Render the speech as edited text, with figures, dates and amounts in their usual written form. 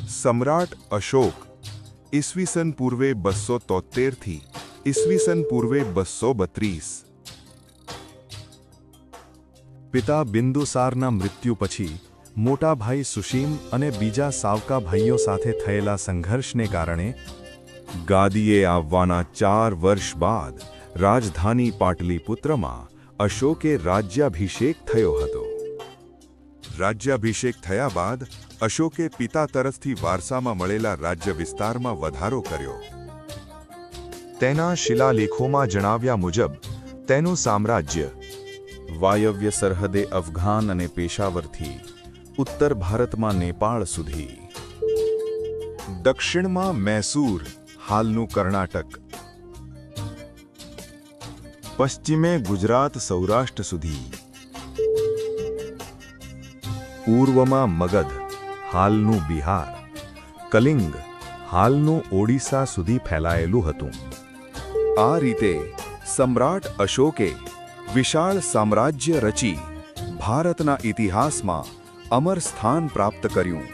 સમ્રાટ અશોક ઈસવીસન પૂર્વે 273 થી ઈસવીસન પૂર્વે 232. પિતા બિંદુસારના મૃત્યુ પછી મોટા ભાઈ સુશીમ અને બીજા સાવકા ભાઈઓ સાથે થયેલા સંઘર્ષને કારણે ગાદીએ આવવાના 4 વર્ષ બાદ રાજધાની પાટલીપુત્રમાં અશોકે રાજ્યાભિષેક થયો હતો. રાજ્યાભિષેક થયા બાદ અશોકે પિતા તરફથી વારસામાં મળેલા રાજ્ય વિસ્તારમાં વધારો કર્યો. તેના શિલાલેખોમાં જણાવ્યા મુજબ તેનું સામ્રાજ્ય વાયવ્ય સરહદે અફઘાન અને પેશાવરથી ઉત્તર ભારતમાં નેપાળ સુધી, દક્ષિણમાં મૈસૂર હાલનું કર્ણાટક, પશ્ચિમે ગુજરાત સૌરાષ્ટ્ર સુધી, પૂર્વમાં મગધ હાલનું બિહાર, કલિંગ હાલનું ઓડિશા સુધી ફેલાયેલું હતું. આ રીતે સમ્રાટ અશોકે વિશાળ સામ્રાજ્ય રચી ભારતના ઇતિહાસમાં અમર સ્થાન પ્રાપ્ત કર્યું.